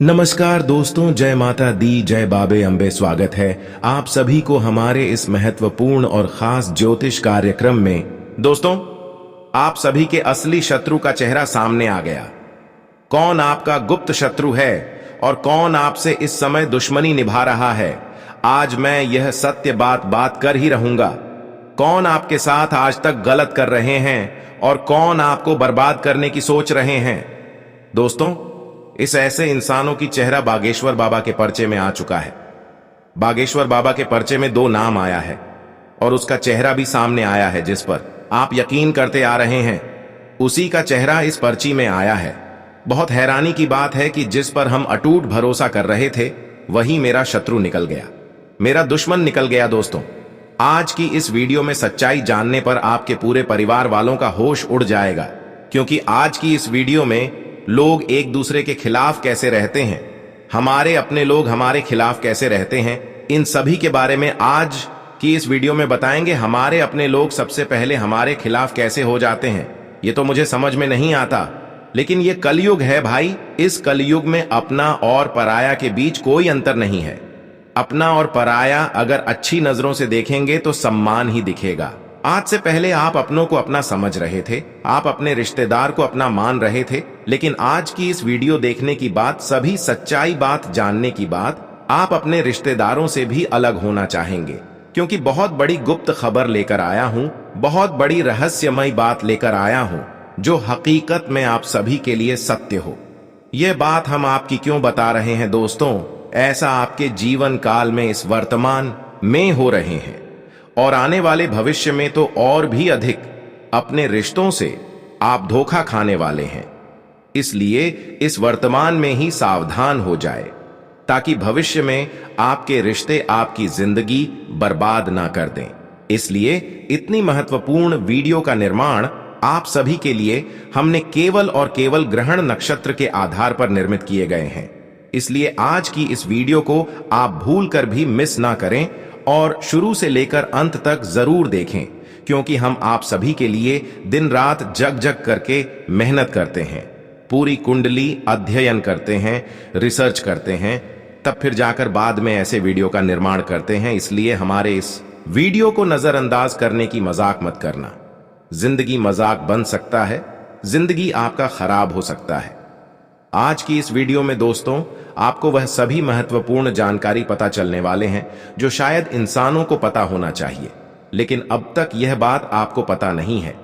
नमस्कार दोस्तों, जय माता दी, जय बाबे अम्बे। स्वागत है आप सभी को हमारे इस महत्वपूर्ण और खास ज्योतिष कार्यक्रम में। दोस्तों, आप सभी के असली शत्रु का चेहरा सामने आ गया। कौन आपका गुप्त शत्रु है और कौन आपसे इस समय दुश्मनी निभा रहा है, आज मैं यह सत्य बात कर ही रहूंगा। कौन आपके साथ आज तक गलत कर रहे हैं और कौन आपको बर्बाद करने की सोच रहे हैं। दोस्तों, इस ऐसे इंसानों की चेहरा बागेश्वर बाबा के पर्चे में आ चुका है। बागेश्वर बाबा के पर्चे में 2 नाम आया है और उसका चेहरा भी सामने आया है, जिस पर आप यकीन करते आ रहे हैं उसी का चेहरा इस पर्ची में आया है। बहुत हैरानी की बात है कि जिस पर हम अटूट भरोसा कर रहे थे वही मेरा शत्रु निकल गया, मेरा दुश्मन निकल गया। दोस्तों, आज की इस वीडियो में सच्चाई जानने पर आपके पूरे परिवार वालों का होश उड़ जाएगा, क्योंकि आज की इस वीडियो में लोग एक दूसरे के खिलाफ कैसे रहते हैं, हमारे अपने लोग हमारे खिलाफ कैसे रहते हैं, इन सभी के बारे में आज की इस वीडियो में बताएंगे। हमारे अपने लोग सबसे पहले हमारे खिलाफ कैसे हो जाते हैं, ये तो मुझे समझ में नहीं आता, लेकिन ये कलयुग है भाई। इस कलयुग में अपना और पराया के बीच कोई अंतर नहीं है। अपना और पराया अगर अच्छी नजरों से देखेंगे तो सम्मान ही दिखेगा। आज से पहले आप अपनों को अपना समझ रहे थे, आप अपने रिश्तेदार को अपना मान रहे थे, लेकिन आज की इस वीडियो देखने की बात, सभी सच्चाई बात जानने की बात, आप अपने रिश्तेदारों से भी अलग होना चाहेंगे, क्योंकि बहुत बड़ी गुप्त खबर लेकर आया हूं, बहुत बड़ी रहस्यमय बात लेकर आया हूं, जो हकीकत में आप सभी के लिए सत्य हो। यह बात हम आपकी क्यों बता रहे हैं दोस्तों, ऐसा आपके जीवन काल में इस वर्तमान में हो रहे हैं और आने वाले भविष्य में तो और भी अधिक। अपने रिश्तों से आप धोखा खाने वाले हैं, इसलिए इस वर्तमान में ही सावधान हो जाए, ताकि भविष्य में आपके रिश्ते आपकी जिंदगी बर्बाद ना कर दें। इसलिए इतनी महत्वपूर्ण वीडियो का निर्माण आप सभी के लिए हमने केवल और केवल ग्रहण नक्षत्र के आधार पर निर्मित किए गए हैं। इसलिए आज की इस वीडियो को आप भूल कर भी मिस ना करें और शुरू से लेकर अंत तक जरूर देखें, क्योंकि हम आप सभी के लिए दिन रात जग जग करके मेहनत करते हैं, पूरी कुंडली अध्ययन करते हैं, रिसर्च करते हैं, तब फिर जाकर बाद में ऐसे वीडियो का निर्माण करते हैं। इसलिए हमारे इस वीडियो को नजरअंदाज करने की मजाक मत करना। जिंदगी मजाक बन सकता है, जिंदगी आपका खराब हो सकता है। आज की इस वीडियो में दोस्तों, आपको वह सभी महत्वपूर्ण जानकारी पता चलने वाले हैं जो शायद इंसानों को पता होना चाहिए, लेकिन अब तक यह बात आपको पता नहीं है।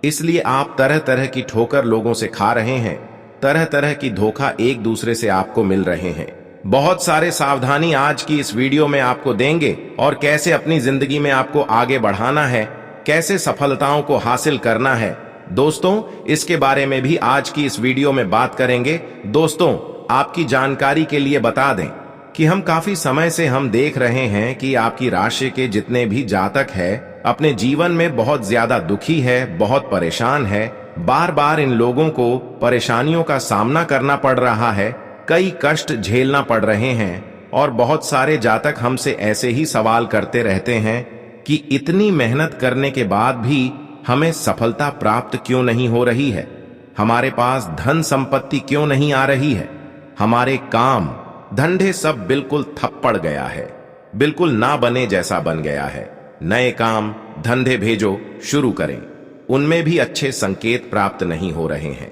इसलिए आप तरह तरह की ठोकर लोगों से खा रहे हैं, तरह तरह की धोखा एक दूसरे से आपको मिल रहे हैं। बहुत सारे सावधानी आज की इस वीडियो में आपको देंगे और कैसे अपनी जिंदगी में आपको आगे बढ़ाना है, कैसे सफलताओं को हासिल करना है दोस्तों, इसके बारे में भी आज की इस वीडियो में बात करेंगे। दोस्तों, आपकी जानकारी के लिए बता दें कि हम काफी समय से हम देख रहे हैं कि आपकी राशि के जितने भी जातक है अपने जीवन में बहुत ज्यादा दुखी है, बहुत परेशान है, बार बार इन लोगों को परेशानियों का सामना करना पड़ रहा है, कई कष्ट झेलना पड़ रहे हैं और बहुत सारे जातक हमसे ऐसे ही सवाल करते रहते हैं कि इतनी मेहनत करने के बाद भी हमें सफलता प्राप्त क्यों नहीं हो रही है, हमारे पास धन संपत्ति क्यों नहीं आ रही है, हमारे काम धंधे सब बिल्कुल ठप पड़ गया है, बिल्कुल ना बने जैसा बन गया है। नए काम धंधे भेजो, शुरू करें, उनमें भी अच्छे संकेत प्राप्त नहीं हो रहे हैं।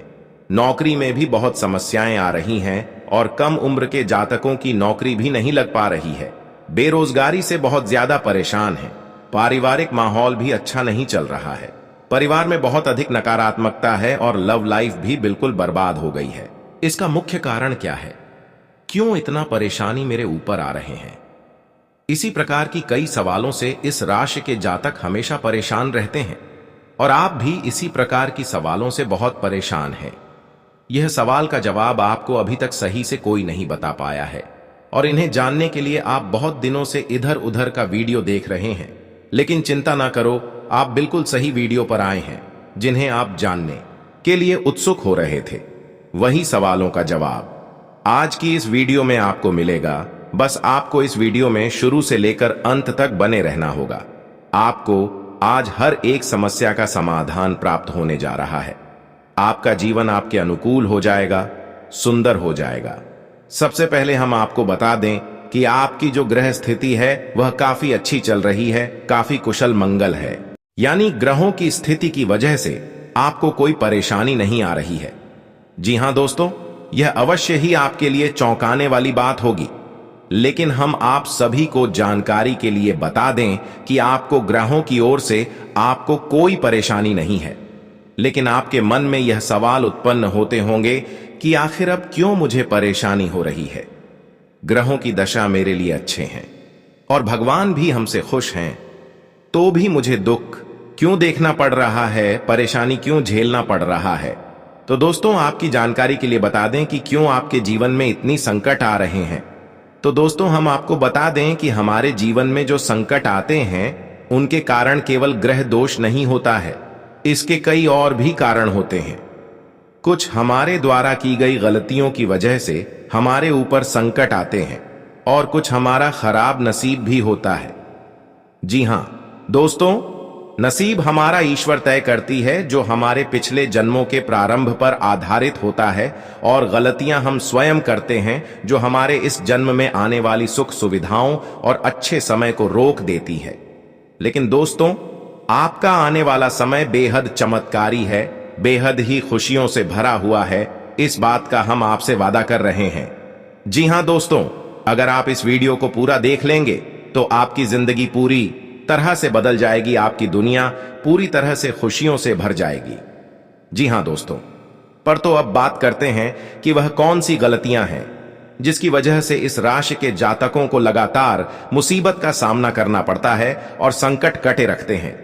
नौकरी में भी बहुत समस्याएं आ रही हैं और कम उम्र के जातकों की नौकरी भी नहीं लग पा रही है। बेरोजगारी से बहुत ज्यादा परेशान है। पारिवारिक माहौल भी अच्छा नहीं चल रहा है, परिवार में बहुत अधिक नकारात्मकता है और लव लाइफ भी बिल्कुल बर्बाद हो गई है। इसका मुख्य कारण क्या है, क्यों इतना परेशानी मेरे ऊपर आ रहे हैं? इसी प्रकार की कई सवालों से इस राशि के जातक हमेशा परेशान रहते हैं और आप भी इसी प्रकार की सवालों से बहुत परेशान हैं। यह सवाल का जवाब आपको अभी तक सही से कोई नहीं बता पाया है और इन्हें जानने के लिए आप बहुत दिनों से इधर उधर का वीडियो देख रहे हैं, लेकिन चिंता ना करो, आप बिल्कुल सही वीडियो पर आए हैं। जिन्हें आप जानने के लिए उत्सुक हो रहे थे, वही सवालों का जवाब आज की इस वीडियो में आपको मिलेगा। बस आपको इस वीडियो में शुरू से लेकर अंत तक बने रहना होगा। आपको आज हर एक समस्या का समाधान प्राप्त होने जा रहा है। आपका जीवन आपके अनुकूल हो जाएगा, सुंदर हो जाएगा। सबसे पहले हम आपको बता दें कि आपकी जो ग्रह स्थिति है वह काफी अच्छी चल रही है, काफी कुशल मंगल है। यानी ग्रहों की स्थिति की वजह से आपको कोई परेशानी नहीं आ रही है। जी हां दोस्तों, यह अवश्य ही आपके लिए चौंकाने वाली बात होगी, लेकिन हम आप सभी को जानकारी के लिए बता दें कि आपको ग्रहों की ओर से आपको कोई परेशानी नहीं है। लेकिन आपके मन में यह सवाल उत्पन्न होते होंगे कि आखिर अब क्यों मुझे परेशानी हो रही है। ग्रहों की दशा मेरे लिए अच्छे हैं और भगवान भी हमसे खुश हैं, तो भी मुझे दुख क्यों देखना पड़ रहा है, परेशानी क्यों झेलना पड़ रहा है। तो दोस्तों, आपकी जानकारी के लिए बता दें कि क्यों आपके जीवन में इतनी संकट आ रहे हैं। तो दोस्तों, हम आपको बता दें कि हमारे जीवन में जो संकट आते हैं उनके कारण केवल ग्रह दोष नहीं होता है, इसके कई और भी कारण होते हैं। कुछ हमारे द्वारा की गई गलतियों की वजह से हमारे ऊपर संकट आते हैं और कुछ हमारा खराब नसीब भी होता है। जी हां दोस्तों, नसीब हमारा ईश्वर तय करती है, जो हमारे पिछले जन्मों के प्रारंभ पर आधारित होता है, और गलतियां हम स्वयं करते हैं जो हमारे इस जन्म में आने वाली सुख सुविधाओं और अच्छे समय को रोक देती है। लेकिन दोस्तों, आपका आने वाला समय बेहद चमत्कारी है, बेहद ही खुशियों से भरा हुआ है, इस बात का हम आपसे वादा कर रहे हैं। जी हां दोस्तों, अगर आप इस वीडियो को पूरा देख लेंगे तो आपकी जिंदगी पूरी तरह से बदल जाएगी, आपकी दुनिया पूरी तरह से खुशियों से भर जाएगी। जी हां दोस्तों, पर तो अब बात करते हैं कि वह कौन सी गलतियां हैं जिसकी वजह से इस राशि के जातकों को लगातार मुसीबत का सामना करना पड़ता है और संकट कटे रखते हैं।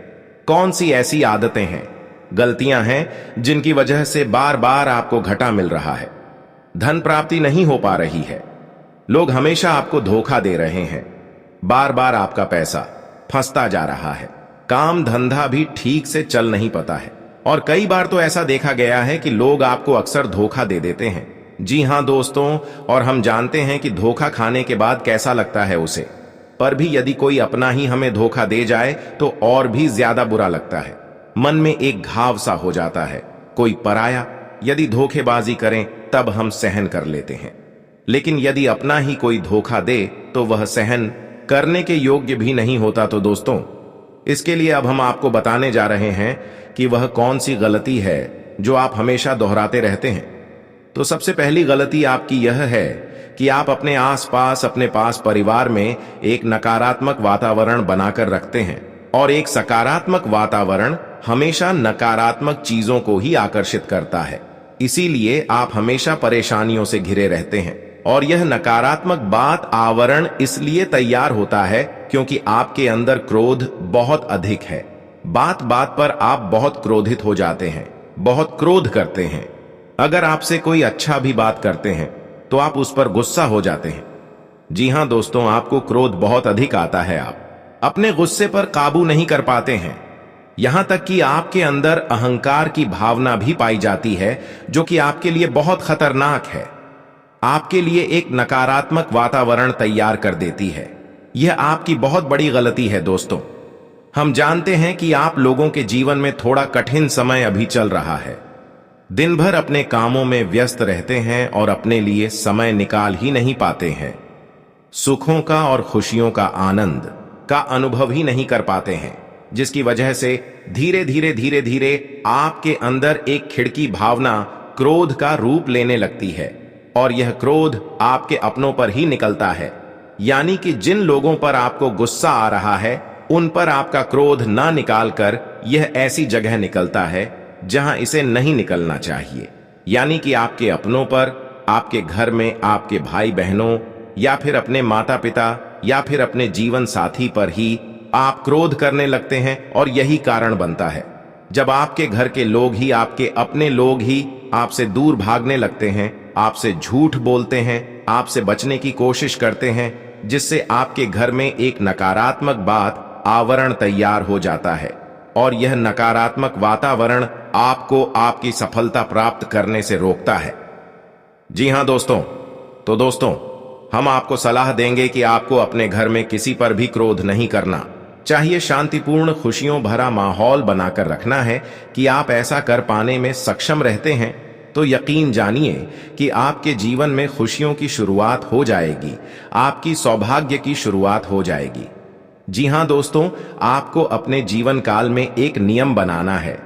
कौन सी ऐसी आदतें हैं, गलतियां हैं जिनकी वजह से बार बार आपको घाटा मिल रहा है, धन प्राप्ति नहीं हो पा रही है, लोग हमेशा आपको धोखा दे रहे हैं, बार बार आपका पैसा फंसता जा रहा है, काम धंधा भी ठीक से चल नहीं पाता है, और कई बार तो ऐसा देखा गया है कि लोग आपको अक्सर धोखा दे देते हैं। जी हां दोस्तों, और हम जानते हैं कि धोखा खाने के बाद कैसा लगता है उसे, पर भी यदि कोई अपना ही हमें धोखा दे जाए तो और भी ज्यादा बुरा लगता है, मन में एक घाव सा हो जाता है। कोई पराया यदि धोखेबाजी करें तब हम सहन कर लेते हैं, लेकिन यदि अपना ही कोई धोखा दे तो वह सहन करने के योग्य भी नहीं होता। तो दोस्तों, इसके लिए अब हम आपको बताने जा रहे हैं कि वह कौन सी गलती है जो आप हमेशा दोहराते रहते हैं। तो सबसे पहली गलती आपकी यह है कि आप अपने आसपास, अपने पास परिवार में एक नकारात्मक वातावरण बनाकर रखते हैं, और एक सकारात्मक वातावरण हमेशा नकारात्मक चीजों को ही आकर्षित करता है। इसीलिए आप हमेशा परेशानियों से घिरे रहते हैं, और यह नकारात्मक बात आवरण इसलिए तैयार होता है क्योंकि आपके अंदर क्रोध बहुत अधिक है। बात बात पर आप बहुत क्रोधित हो जाते हैं, बहुत क्रोध करते हैं। अगर आपसे कोई अच्छा भी बात करते हैं तो आप उस पर गुस्सा हो जाते हैं। जी हां दोस्तों, आपको क्रोध बहुत अधिक आता है, आप अपने गुस्से पर काबू नहीं कर पाते हैं, यहां तक कि आपके अंदर अहंकार की भावना भी पाई जाती है, जो कि आपके लिए बहुत खतरनाक है, आपके लिए एक नकारात्मक वातावरण तैयार कर देती है। यह आपकी बहुत बड़ी गलती है दोस्तों। हम जानते हैं कि आप लोगों के जीवन में थोड़ा कठिन समय अभी चल रहा है, दिन भर अपने कामों में व्यस्त रहते हैं और अपने लिए समय निकाल ही नहीं पाते हैं, सुखों का और खुशियों का आनंद का अनुभव ही नहीं कर पाते हैं, जिसकी वजह से धीरे धीरे आपके अंदर एक खिड़की भावना क्रोध का रूप लेने लगती है, और यह क्रोध आपके अपनों पर ही निकलता है। यानी कि जिन लोगों पर आपको गुस्सा आ रहा है उन पर आपका क्रोध ना निकालकर यह ऐसी जगह निकलता है जहां इसे नहीं निकलना चाहिए। यानी कि आपके अपनों पर, आपके घर में आपके भाई बहनों, या फिर अपने माता पिता, या फिर अपने जीवन साथी पर ही आप क्रोध करने लगते हैं, और यही कारण बनता है जब आपके घर के लोग ही, आपके अपने लोग ही आपसे दूर भागने लगते हैं, आपसे झूठ बोलते हैं, आपसे बचने की कोशिश करते हैं, जिससे आपके घर में एक नकारात्मक बात आवरण तैयार हो जाता है, और यह नकारात्मक वातावरण आपको आपकी सफलता प्राप्त करने से रोकता है। जी हां दोस्तों, तो दोस्तों, हम आपको सलाह देंगे कि आपको अपने घर में किसी पर भी क्रोध नहीं करना चाहिए। शांतिपूर्ण, खुशियों भरा माहौल बनाकर रखना है कि आप ऐसा कर पाने में सक्षम रहते हैं। तो यकीन जानिए कि आपके जीवन में खुशियों की शुरुआत हो जाएगी, आपकी सौभाग्य की शुरुआत हो जाएगी। जी हां दोस्तों, आपको अपने जीवन काल में एक नियम बनाना है।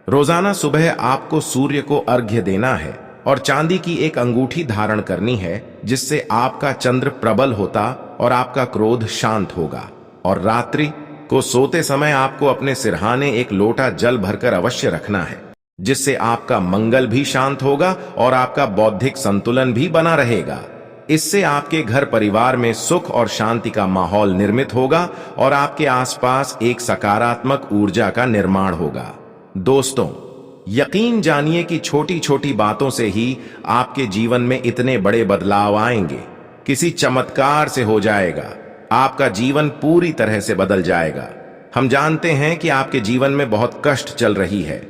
रोजाना सुबह आपको सूर्य को अर्घ्य देना है और चांदी की एक अंगूठी धारण करनी है, जिससे आपका चंद्र प्रबल होता और आपका क्रोध शांत होगा। और रात्रि को सोते समय आपको अपने सिरहाने एक लोटा जल भरकर अवश्य रखना है, जिससे आपका मंगल भी शांत होगा और आपका बौद्धिक संतुलन भी बना रहेगा। इससे आपके घर परिवार में सुख और शांति का माहौल निर्मित होगा और आपके आसपास एक सकारात्मक ऊर्जा का निर्माण होगा। दोस्तों, यकीन जानिए कि छोटी छोटी बातों से ही आपके जीवन में इतने बड़े बदलाव आएंगे। किसी चमत्कार से हो जाएगा, आपका जीवन पूरी तरह से बदल जाएगा। हम जानते हैं कि आपके जीवन में बहुत कष्ट चल रही है।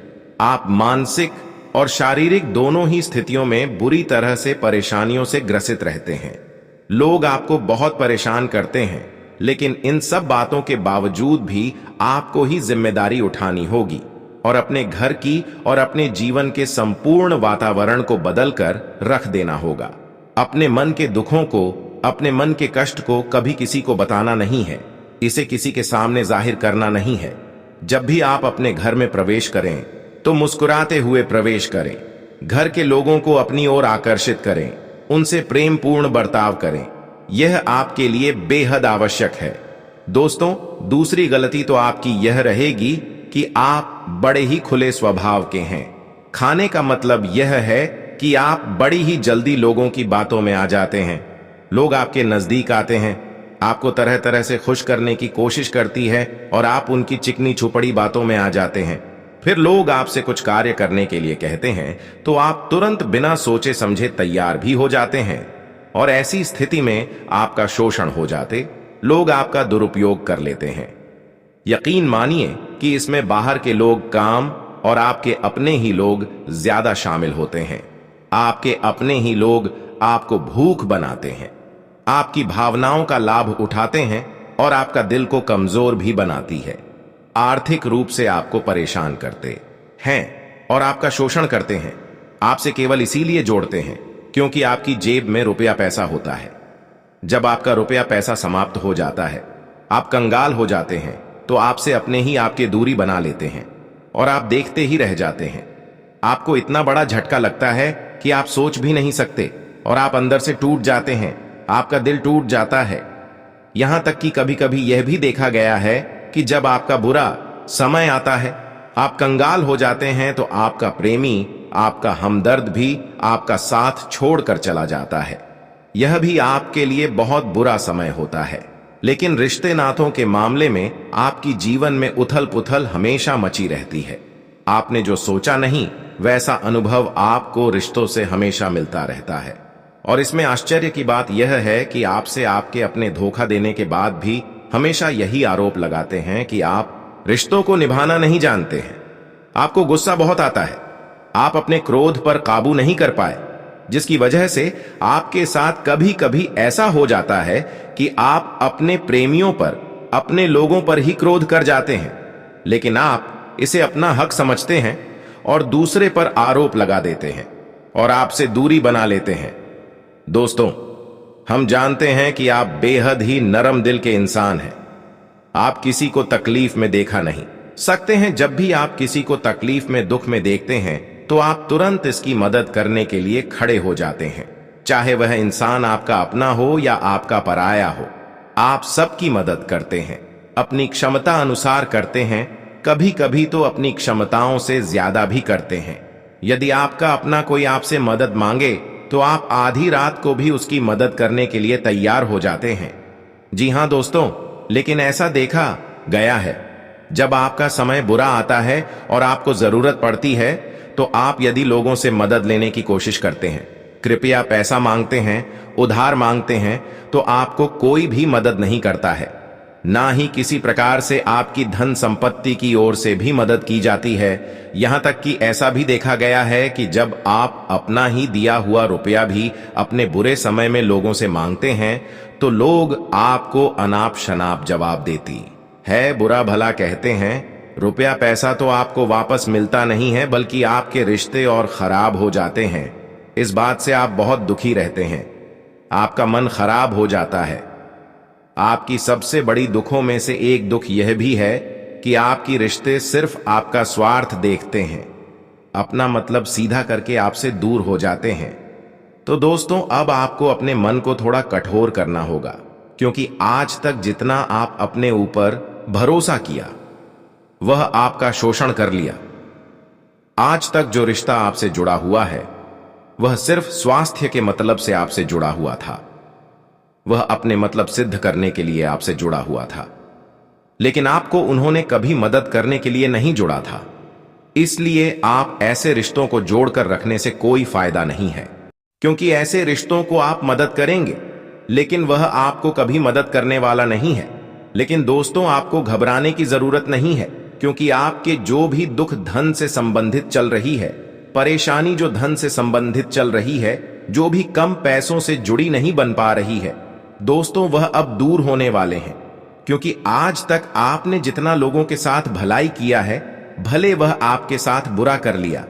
आप मानसिक और शारीरिक दोनों ही स्थितियों में बुरी तरह से परेशानियों से ग्रसित रहते हैं। लोग आपको बहुत परेशान करते हैं, लेकिन इन सब बातों के बावजूद भी आपको ही जिम्मेदारी उठानी होगी और अपने घर की और अपने जीवन के संपूर्ण वातावरण को बदलकर रख देना होगा। अपने मन के दुखों को, अपने मन के कष्ट को कभी किसी को बताना नहीं है, इसे किसी के सामने जाहिर करना नहीं है। जब भी आप अपने घर में प्रवेश करें तो मुस्कुराते हुए प्रवेश करें। घर के लोगों को अपनी ओर आकर्षित करें, उनसे प्रेम पूर्ण बर्ताव करें। यह आपके लिए बेहद आवश्यक है। दोस्तों, दूसरी गलती तो आपकी यह रहेगी कि आप बड़े ही खुले स्वभाव के हैं। खाने का मतलब यह है कि आप बड़ी ही जल्दी लोगों की बातों में आ जाते हैं। लोग आपके नजदीक आते हैं, आपको तरह तरह से खुश करने की कोशिश करती है और आप उनकी चिकनी छुपड़ी बातों में आ जाते हैं। फिर लोग आपसे कुछ कार्य करने के लिए कहते हैं तो आप तुरंत बिना सोचे समझे तैयार भी हो जाते हैं और ऐसी स्थिति में आपका शोषण हो जाते, लोग आपका दुरुपयोग कर लेते हैं। यकीन मानिए कि इसमें बाहर के लोग काम और आपके अपने ही लोग ज्यादा शामिल होते हैं। आपके अपने ही लोग आपको भूख बनाते हैं, आपकी भावनाओं का लाभ उठाते हैं और आपका दिल को कमजोर भी बनाती है। आर्थिक रूप से आपको परेशान करते हैं और आपका शोषण करते हैं। आपसे केवल इसीलिए जोड़ते हैं क्योंकि आपकी जेब में रुपया पैसा होता है। जब आपका रुपया पैसा समाप्त हो जाता है, आप कंगाल हो जाते हैं, तो आपसे अपने ही आपके दूरी बना लेते हैं और आप देखते ही रह जाते हैं। आपको इतना बड़ा झटका लगता है कि आप सोच भी नहीं सकते और आप अंदर से टूट जाते हैं। आपका दिल टूट जाता है। यहां तक कि कभी कभी यह भी देखा गया है कि जब आपका बुरा समय आता है, आप कंगाल हो जाते हैं, तो आपका प्रेमी, आपका हमदर्द भी आपका साथ छोड़कर चला जाता है। यह भी आपके लिए बहुत बुरा समय होता है। लेकिन रिश्ते नातों के मामले में आपकी जीवन में उथल पुथल हमेशा मची रहती है। आपने जो सोचा नहीं, वैसा अनुभव आपको रिश्तों से हमेशा मिलता रहता है। और इसमें आश्चर्य की बात यह है कि आपसे आपके अपने धोखा देने के बाद भी हमेशा यही आरोप लगाते हैं कि आप रिश्तों को निभाना नहीं जानते हैं। आपको गुस्सा बहुत आता है, आप अपने क्रोध पर काबू नहीं कर पाए, जिसकी वजह से आपके साथ कभी कभी ऐसा हो जाता है कि आप अपने प्रेमियों पर, अपने लोगों पर ही क्रोध कर जाते हैं। लेकिन आप इसे अपना हक समझते हैं और दूसरे पर आरोप लगा देते हैं और आपसे दूरी बना लेते हैं। दोस्तों, हम जानते हैं कि आप बेहद ही नरम दिल के इंसान हैं। आप किसी को तकलीफ में देखा नहीं सकते हैं। जब भी आप किसी को तकलीफ में, दुख में देखते हैं, तो आप तुरंत इसकी मदद करने के लिए खड़े हो जाते हैं। चाहे वह इंसान आपका अपना हो या आपका पराया हो, आप सबकी मदद करते हैं, अपनी क्षमता अनुसार करते हैं, कभी कभी तो अपनी क्षमताओं से ज्यादा भी करते हैं। यदि आपका अपना कोई आपसे मदद मांगे तो आप आधी रात को भी उसकी मदद करने के लिए तैयार हो जाते हैं। जी हां दोस्तों, लेकिन ऐसा देखा गया है, जब आपका समय बुरा आता है और आपको जरूरत पड़ती है, तो आप यदि लोगों से मदद लेने की कोशिश करते हैं, कृपया पैसा मांगते हैं, उधार मांगते हैं, तो आपको कोई भी मदद नहीं करता है। ना ही किसी प्रकार से आपकी धन संपत्ति की ओर से भी मदद की जाती है। यहां तक कि ऐसा भी देखा गया है कि जब आप अपना ही दिया हुआ रुपया भी अपने बुरे समय में लोगों से मांगते हैं, तो लोग आपको अनाप शनाप जवाब देती है, बुरा भला कहते हैं रुपया पैसा तो आपको वापस मिलता नहीं है, बल्कि आपके रिश्ते और खराब हो जाते हैं। इस बात से आप बहुत दुखी रहते हैं, आपका मन खराब हो जाता है। आपकी सबसे बड़ी दुखों में से एक दुख यह भी है कि आपकी रिश्ते सिर्फ आपका स्वार्थ देखते हैं, अपना मतलब सीधा करके आपसे दूर हो जाते हैं। तो दोस्तों, अब आपको अपने मन को थोड़ा कठोर करना होगा, क्योंकि आज तक जितना आप अपने ऊपर भरोसा किया वह आपका शोषण कर लिया। आज तक जो रिश्ता आपसे जुड़ा हुआ है वह सिर्फ स्वास्थ्य के मतलब से आपसे जुड़ा हुआ था, वह अपने मतलब सिद्ध करने के लिए आपसे जुड़ा हुआ था, लेकिन आपको उन्होंने कभी मदद करने के लिए नहीं जुड़ा था। इसलिए आप ऐसे रिश्तों को जोड़कर रखने से कोई फायदा नहीं है, क्योंकि ऐसे रिश्तों को आप मदद करेंगे लेकिन वह आपको कभी मदद करने वाला नहीं है। लेकिन दोस्तों, आपको घबराने की जरूरत नहीं है, क्योंकि आपके जो भी दुख धन से संबंधित चल रही है, परेशानी जो धन से संबंधित चल रही है, जो भी कम पैसों से जुड़ी नहीं बन पा रही है, दोस्तों वह अब दूर होने वाले हैं। क्योंकि आज तक आपने जितना लोगों के साथ भलाई किया है, भले वह आपके साथ बुरा कर लिया,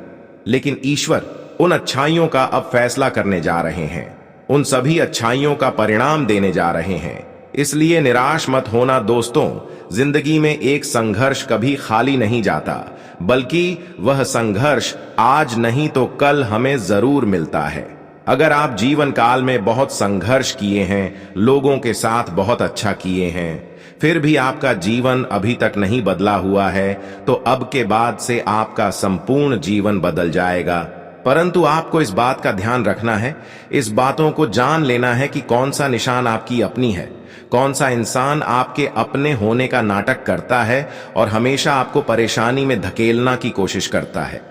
लेकिन ईश्वर उन अच्छाइयों का अब फैसला करने जा रहे हैं, उन सभी अच्छाइयों का परिणाम देने जा रहे हैं। इसलिए निराश मत होना दोस्तों। जिंदगी में एक संघर्ष कभी खाली नहीं जाता, बल्कि वह संघर्ष आज नहीं तो कल हमें जरूर मिलता है। अगर आप जीवन काल में बहुत संघर्ष किए हैं, लोगों के साथ बहुत अच्छा किए हैं, फिर भी आपका जीवन अभी तक नहीं बदला हुआ है, तो अब के बाद से आपका संपूर्ण जीवन बदल जाएगा। परंतु आपको इस बात का ध्यान रखना है, इस बातों को जान लेना है कि कौन सा निशान आपकी अपनी है, कौन सा इंसान आपके अपने होने का नाटक करता है और हमेशा आपको परेशानी में धकेलना की कोशिश करता है,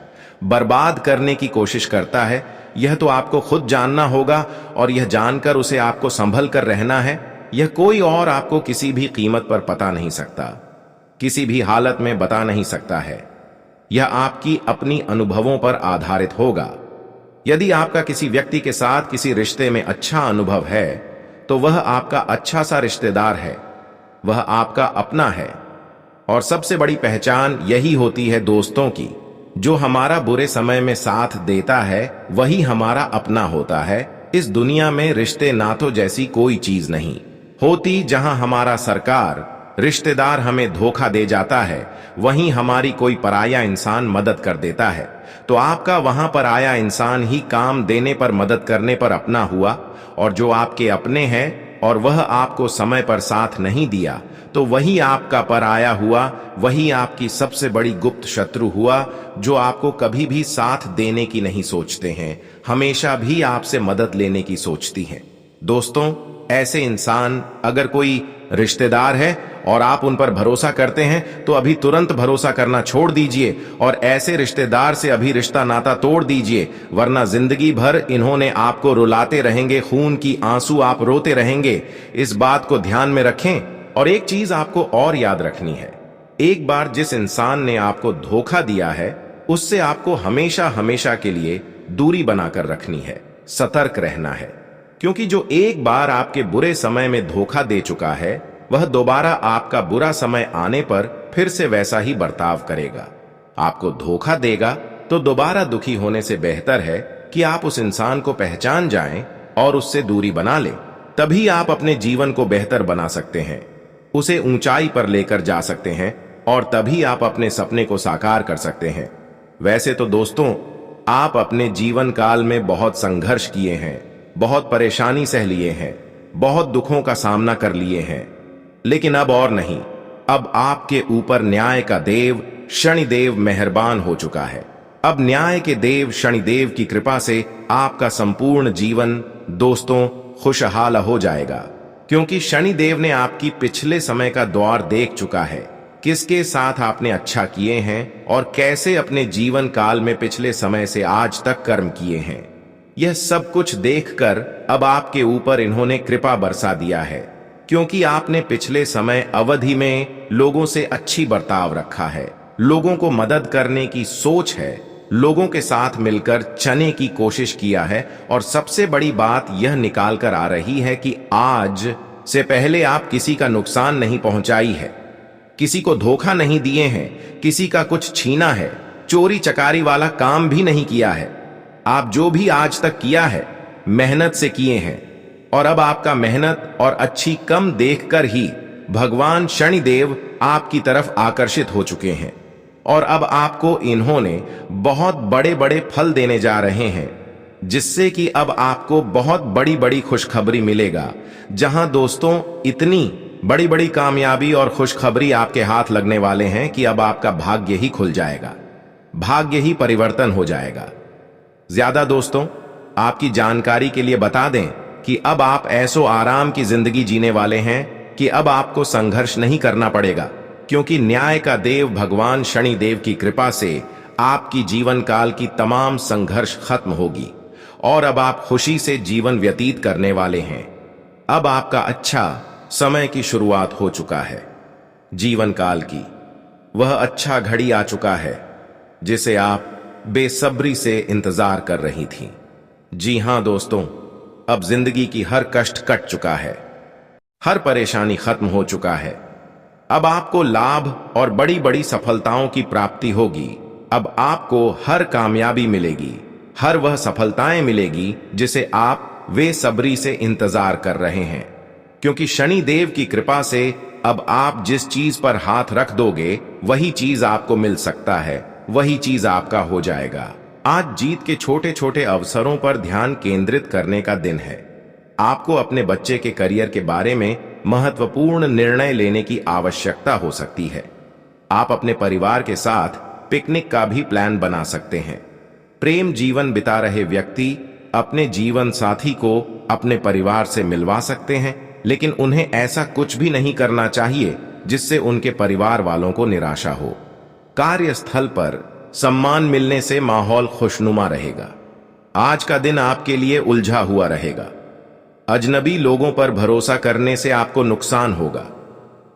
बर्बाद करने की कोशिश करता है। यह तो आपको खुद जानना होगा, और यह जानकर उसे आपको संभल कर रहना है। यह कोई और आपको किसी भी कीमत पर पता नहीं सकता, किसी भी हालत में बता नहीं सकता है। यह आपकी अपनी अनुभवों पर आधारित होगा। यदि आपका किसी व्यक्ति के साथ किसी रिश्ते में अच्छा अनुभव है, तो वह आपका अच्छा सा रिश्तेदार है, वह आपका अपना है। और सबसे बड़ी पहचान यही होती है दोस्तों की, जो हमारा बुरे समय में साथ देता है वही हमारा अपना होता है। इस दुनिया में रिश्ते नातों जैसी कोई चीज नहीं होती। जहां हमारा सरकार रिश्तेदार हमें धोखा दे जाता है, वहीं हमारी कोई पराया इंसान मदद कर देता है। तो आपका वहां पर आया इंसान ही काम देने पर, मदद करने पर अपना हुआ, और जो आपके अपने हैं और वह आपको समय पर साथ नहीं दिया, तो वही आपका पराया हुआ, वही आपकी सबसे बड़ी गुप्त शत्रु हुआ, जो आपको कभी भी साथ देने की नहीं सोचते हैं, हमेशा भी आपसे मदद लेने की सोचती हैं। दोस्तों, ऐसे इंसान अगर कोई रिश्तेदार है और आप उन पर भरोसा करते हैं, तो अभी तुरंत भरोसा करना छोड़ दीजिए और ऐसे रिश्तेदार से अभी रिश्ता नाता तोड़ दीजिए, वरना जिंदगी भर इन्होंने आपको रुलाते रहेंगे, खून की आंसू आप रोते रहेंगे। इस बात को ध्यान में रखें। और एक चीज आपको और याद रखनी है, एक बार जिस इंसान ने आपको धोखा दिया है, उससे आपको हमेशा हमेशा के लिए दूरी बनाकर रखनी है, सतर्क रहना है। क्योंकि जो एक बार आपके बुरे समय में धोखा दे चुका है, वह दोबारा आपका बुरा समय आने पर फिर से वैसा ही बर्ताव करेगा, आपको धोखा देगा। तो दोबारा दुखी होने से बेहतर है कि आप उस इंसान को पहचान जाएं और उससे दूरी बना लें। तभी आप अपने जीवन को बेहतर बना सकते हैं, उसे ऊंचाई पर लेकर जा सकते हैं, और तभी आप अपने सपने को साकार कर सकते हैं। वैसे तो दोस्तों, आप अपने जीवन काल में बहुत संघर्ष किए हैं, बहुत परेशानी सह लिए हैं, बहुत दुखों का सामना कर लिए हैं, लेकिन अब और नहीं। अब आपके ऊपर न्याय का देव शनिदेव मेहरबान हो चुका है। अब न्याय के देव शनिदेव की कृपा से आपका संपूर्ण जीवन दोस्तों खुशहाल हो जाएगा, क्योंकि शनिदेव ने आपकी पिछले समय का द्वार देख चुका है, किसके साथ आपने अच्छा किए हैं और कैसे अपने जीवन काल में पिछले समय से आज तक कर्म किए हैं। यह सब कुछ देखकर अब आपके ऊपर इन्होंने कृपा बरसा दिया है, क्योंकि आपने पिछले समय अवधि में लोगों से अच्छी बर्ताव रखा है, लोगों को मदद करने की सोच है, लोगों के साथ मिलकर चलने की कोशिश किया है। और सबसे बड़ी बात यह निकाल कर आ रही है कि आज से पहले आप किसी का नुकसान नहीं पहुंचाई है, किसी को धोखा नहीं दिए हैं, किसी का कुछ छीना है, चोरी चकारी वाला काम भी नहीं किया है। आप जो भी आज तक किया है मेहनत से किए हैं, और अब आपका मेहनत और अच्छी कम देखकर ही भगवान शनिदेव आपकी तरफ आकर्षित हो चुके हैं, और अब आपको इन्होंने बहुत बड़े बड़े फल देने जा रहे हैं, जिससे कि अब आपको बहुत बड़ी बड़ी खुशखबरी मिलेगा। जहां दोस्तों इतनी बड़ी बड़ी कामयाबी और खुशखबरी आपके हाथ लगने वाले हैं कि अब आपका भाग्य ही खुल जाएगा, भाग्य ही परिवर्तन हो जाएगा। ज्यादा दोस्तों आपकी जानकारी के लिए बता दें कि अब आप ऐसो आराम की जिंदगी जीने वाले हैं कि अब आपको संघर्ष नहीं करना पड़ेगा, क्योंकि न्याय का देव भगवान शनिदेव की कृपा से आपकी जीवन काल की तमाम संघर्ष खत्म होगी और अब आप खुशी से जीवन व्यतीत करने वाले हैं। अब आपका अच्छा समय की शुरुआत हो चुका है। जीवन काल की वह अच्छा घड़ी आ चुका है जिसे आप बेसब्री से इंतजार कर रही थीं। जी हां दोस्तों, अब जिंदगी की हर कष्ट कट चुका है, हर परेशानी खत्म हो चुका है। अब आपको लाभ और बड़ी बड़ी सफलताओं की प्राप्ति होगी। अब आपको हर कामयाबी मिलेगी, हर वह सफलताएं मिलेगी जिसे आप बेसब्री से इंतजार कर रहे हैं, क्योंकि शनि देव की कृपा से अब आप जिस चीज पर हाथ रख दोगे वही चीज आपको मिल सकता है, वही चीज आपका हो जाएगा। आज जीत के छोटे छोटे अवसरों पर ध्यान केंद्रित करने का दिन है। आपको अपने बच्चे के करियर के बारे में महत्वपूर्ण निर्णय लेने की आवश्यकता हो सकती है। आप अपने परिवार के साथ पिकनिक का भी प्लान बना सकते हैं। प्रेम जीवन बिता रहे व्यक्ति अपने जीवन साथी को अपने परिवार से मिलवा सकते हैं, लेकिन उन्हें ऐसा कुछ भी नहीं करना चाहिए जिससे उनके परिवार वालों को निराशा हो। कार्यस्थल पर सम्मान मिलने से माहौल खुशनुमा रहेगा। आज का दिन आपके लिए उलझा हुआ रहेगा। अजनबी लोगों पर भरोसा करने से आपको नुकसान होगा।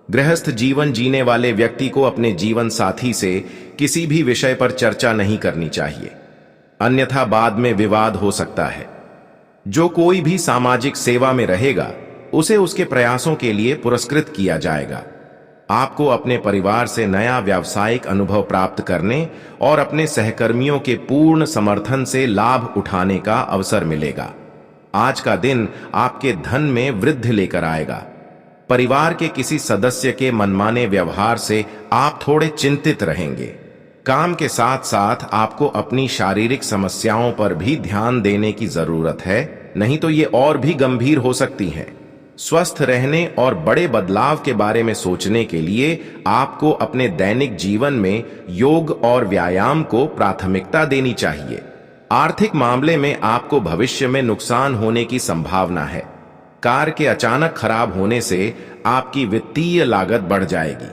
गृहस्थ जीवन जीने वाले व्यक्ति को अपने जीवन साथी से किसी भी विषय पर चर्चा नहीं करनी चाहिए, अन्यथा बाद में विवाद हो सकता है। जो कोई भी सामाजिक सेवा में रहेगा उसे उसके प्रयासों के लिए पुरस्कृत किया जाएगा। आपको अपने परिवार से नया व्यावसायिक अनुभव प्राप्त करने और अपने सहकर्मियों के पूर्ण समर्थन से लाभ उठाने का अवसर मिलेगा। आज का दिन आपके धन में वृद्धि लेकर आएगा। परिवार के किसी सदस्य के मनमाने व्यवहार से आप थोड़े चिंतित रहेंगे। काम के साथ साथ आपको अपनी शारीरिक समस्याओं पर भी ध्यान देने की जरूरत है, नहीं तो ये और भी गंभीर हो सकती हैं। स्वस्थ रहने और बड़े बदलाव के बारे में सोचने के लिए आपको अपने दैनिक जीवन में योग और व्यायाम को प्राथमिकता देनी चाहिए। आर्थिक मामले में आपको भविष्य में नुकसान होने की संभावना है। कार के अचानक खराब होने से आपकी वित्तीय लागत बढ़ जाएगी।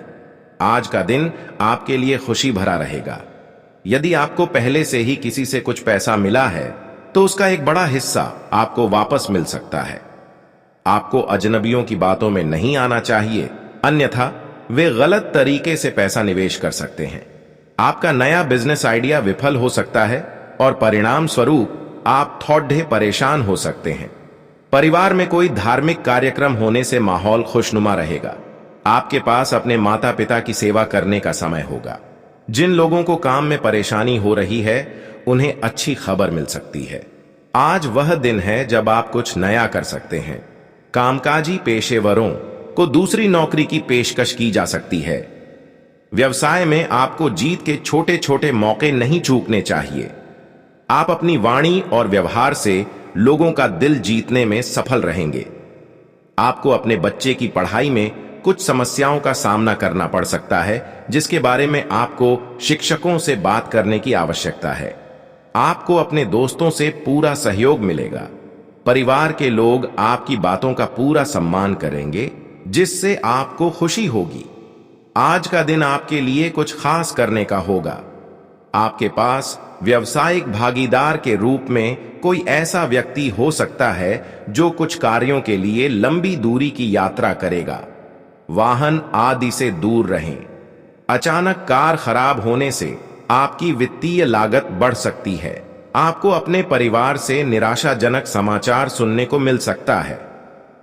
आज का दिन आपके लिए खुशी भरा रहेगा। यदि आपको पहले से ही किसी से कुछ पैसा मिला है तो उसका एक बड़ा हिस्सा आपको वापस मिल सकता है। आपको अजनबियों की बातों में नहीं आना चाहिए, अन्यथा वे गलत तरीके से पैसा निवेश कर सकते हैं। आपका नया बिजनेस आइडिया विफल हो सकता है और परिणाम स्वरूप आप थोड़े परेशान हो सकते हैं। परिवार में कोई धार्मिक कार्यक्रम होने से माहौल खुशनुमा रहेगा। आपके पास अपने माता पिता की सेवा करने का समय होगा। जिन लोगों को काम में परेशानी हो रही है उन्हें अच्छी खबर मिल सकती है। आज वह दिन है जब आप कुछ नया कर सकते हैं। कामकाजी पेशेवरों को दूसरी नौकरी की पेशकश की जा सकती है। व्यवसाय में आपको जीत के छोटे छोटे मौके नहीं चूकने चाहिए। आप अपनी वाणी और व्यवहार से लोगों का दिल जीतने में सफल रहेंगे। आपको अपने बच्चे की पढ़ाई में कुछ समस्याओं का सामना करना पड़ सकता है, जिसके बारे में आपको शिक्षकों से बात करने की आवश्यकता है। आपको अपने दोस्तों से पूरा सहयोग मिलेगा। परिवार के लोग आपकी बातों का पूरा सम्मान करेंगे, जिससे आपको खुशी होगी। आज का दिन आपके लिए कुछ खास करने का होगा। आपके पास व्यावसायिक भागीदार के रूप में कोई ऐसा व्यक्ति हो सकता है जो कुछ कार्यों के लिए लंबी दूरी की यात्रा करेगा। वाहन आदि से दूर रहें। अचानक कार खराब होने से आपकी वित्तीय लागत बढ़ सकती है। आपको अपने परिवार से निराशाजनक समाचार सुनने को मिल सकता है।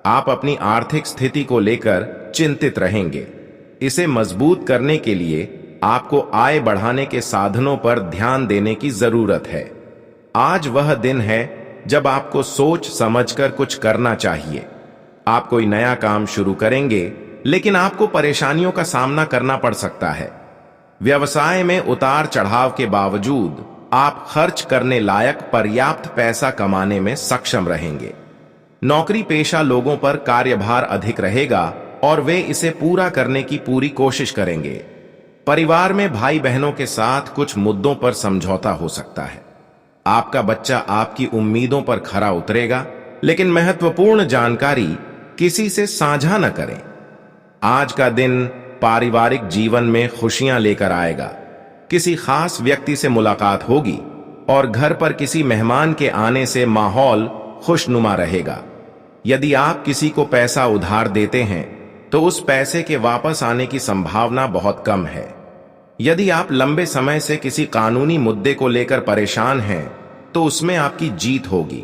आप अपनी आर्थिक स्थिति को लेकर चिंतित रहेंगे। इसे मजबूत करने के लिए आपको आय बढ़ाने के साधनों पर ध्यान देने की जरूरत है। आज वह दिन है जब आपको सोच समझकर कुछ करना चाहिए। आप कोई नया काम शुरू करेंगे, लेकिन आपको परेशानियों का सामना करना पड़ सकता है। व्यवसाय में उतार चढ़ाव के बावजूद आप खर्च करने लायक पर्याप्त पैसा कमाने में सक्षम रहेंगे। नौकरी पेशा लोगों पर कार्यभार अधिक रहेगा और वे इसे पूरा करने की पूरी कोशिश करेंगे। परिवार में भाई बहनों के साथ कुछ मुद्दों पर समझौता हो सकता है। आपका बच्चा आपकी उम्मीदों पर खरा उतरेगा, लेकिन महत्वपूर्ण जानकारी किसी से साझा न करें। आज का दिन पारिवारिक जीवन में खुशियां लेकर आएगा। किसी खास व्यक्ति से मुलाकात होगी और घर पर किसी मेहमान के आने से माहौल खुशनुमा रहेगा। यदि आप किसी को पैसा उधार देते हैं तो उस पैसे के वापस आने की संभावना बहुत कम है। यदि आप लंबे समय से किसी कानूनी मुद्दे को लेकर परेशान हैं तो उसमें आपकी जीत होगी।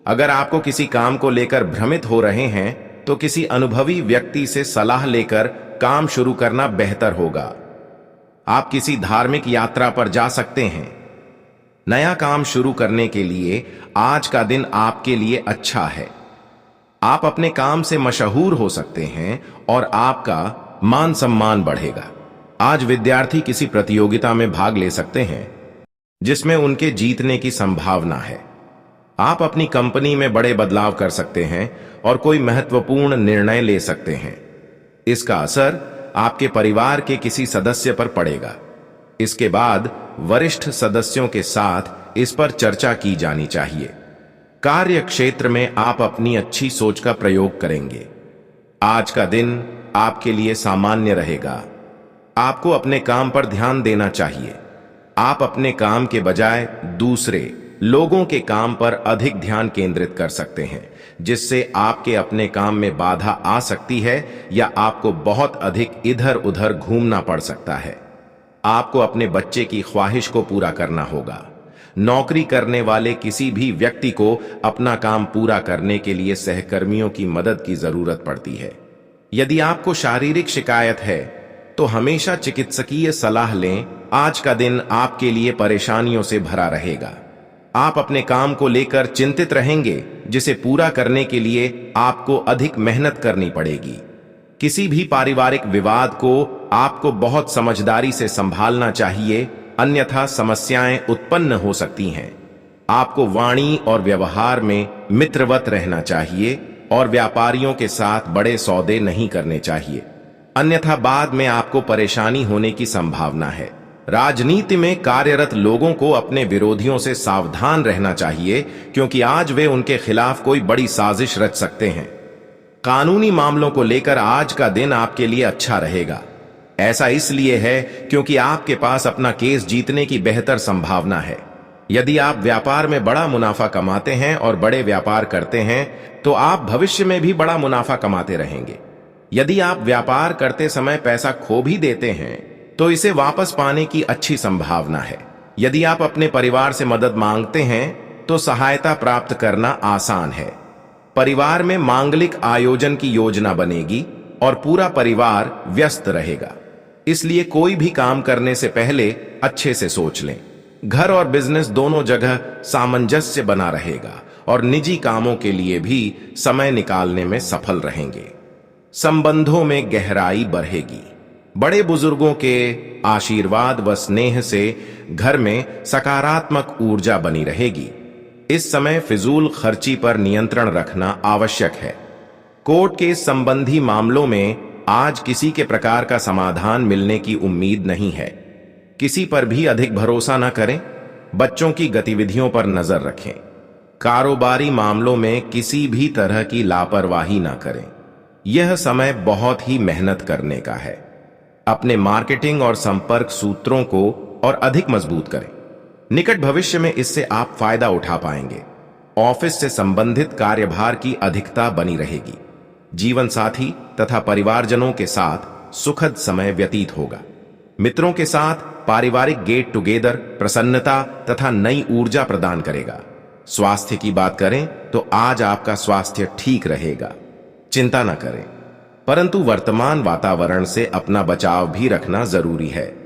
अगर आपको किसी काम को लेकर भ्रमित हो रहे हैं तो किसी अनुभवी व्यक्ति से सलाह लेकर काम शुरू करना बेहतर होगा। आप किसी धार्मिक यात्रा पर जा सकते हैं। नया काम शुरू करने के लिए आज का दिन आपके लिए अच्छा है। आप अपने काम से मशहूर हो सकते हैं और आपका मान सम्मान बढ़ेगा। आज विद्यार्थी किसी प्रतियोगिता में भाग ले सकते हैं जिसमें उनके जीतने की संभावना है। आप अपनी कंपनी में बड़े बदलाव कर सकते हैं और कोई महत्वपूर्ण निर्णय ले सकते हैं। इसका असर आपके परिवार के किसी सदस्य पर पड़ेगा। इसके बाद वरिष्ठ सदस्यों के साथ इस पर चर्चा की जानी चाहिए। कार्य क्षेत्र में आप अपनी अच्छी सोच का प्रयोग करेंगे। आज का दिन आपके लिए सामान्य रहेगा। आपको अपने काम पर ध्यान देना चाहिए। आप अपने काम के बजाय दूसरे लोगों के काम पर अधिक ध्यान केंद्रित कर सकते हैं, जिससे आपके अपने काम में बाधा आ सकती है या आपको बहुत अधिक इधर उधर घूमना पड़ सकता है। आपको अपने बच्चे की ख्वाहिश को पूरा करना होगा। नौकरी करने वाले किसी भी व्यक्ति को अपना काम पूरा करने के लिए सहकर्मियों की मदद की जरूरत पड़ती है। यदि आपको शारीरिक शिकायत है तो हमेशा चिकित्सकीय सलाह लें। आज का दिन आपके लिए परेशानियों से भरा रहेगा। आप अपने काम को लेकर चिंतित रहेंगे, जिसे पूरा करने के लिए आपको अधिक मेहनत करनी पड़ेगी। किसी भी पारिवारिक विवाद को आपको बहुत समझदारी से संभालना चाहिए, अन्यथा समस्याएं उत्पन्न हो सकती हैं। आपको वाणी और व्यवहार में मित्रवत रहना चाहिए और व्यापारियों के साथ बड़े सौदे नहीं करने चाहिए, अन्यथा बाद में आपको परेशानी होने की संभावना है। राजनीति में कार्यरत लोगों को अपने विरोधियों से सावधान रहना चाहिए, क्योंकि आज वे उनके खिलाफ कोई बड़ी साजिश रच सकते हैं। कानूनी मामलों को लेकर आज का दिन आपके लिए अच्छा रहेगा। ऐसा इसलिए है क्योंकि आपके पास अपना केस जीतने की बेहतर संभावना है। यदि आप व्यापार में बड़ा मुनाफा कमाते हैं और बड़े व्यापार करते हैं तो आप भविष्य में भी बड़ा मुनाफा कमाते रहेंगे। यदि आप व्यापार करते समय पैसा खो भी देते हैं तो इसे वापस पाने की अच्छी संभावना है। यदि आप अपने परिवार से मदद मांगते हैं तो सहायता प्राप्त करना आसान है। परिवार में मांगलिक आयोजन की योजना बनेगी और पूरा परिवार व्यस्त रहेगा, इसलिए कोई भी काम करने से पहले अच्छे से सोच लें। घर और बिजनेस दोनों जगह सामंजस्य बना रहेगा और निजी कामों के लिए भी समय निकालने में सफल रहेंगे। संबंधों में गहराई बढ़ेगी। बड़े बुजुर्गों के आशीर्वाद व स्नेह से घर में सकारात्मक ऊर्जा बनी रहेगी। इस समय फिजूल खर्ची पर नियंत्रण रखना आवश्यक है। कोर्ट के संबंधी मामलों में आज किसी के प्रकार का समाधान मिलने की उम्मीद नहीं है। किसी पर भी अधिक भरोसा न करें। बच्चों की गतिविधियों पर नजर रखें। कारोबारी मामलों में किसी भी तरह की लापरवाही न करें। यह समय बहुत ही मेहनत करने का है। अपने मार्केटिंग और संपर्क सूत्रों को और अधिक मजबूत करें। निकट भविष्य में इससे आप फायदा उठा पाएंगे। ऑफिस से संबंधित कार्यभार की अधिकता बनी रहेगी। जीवन साथी तथा परिवारजनों के साथ सुखद समय व्यतीत होगा। मित्रों के साथ पारिवारिक गेट टुगेदर प्रसन्नता तथा नई ऊर्जा प्रदान करेगा। स्वास्थ्य की बात करें तो आज आपका स्वास्थ्य ठीक रहेगा। चिंता न करें। परंतु वर्तमान वातावरण से अपना बचाव भी रखना जरूरी है।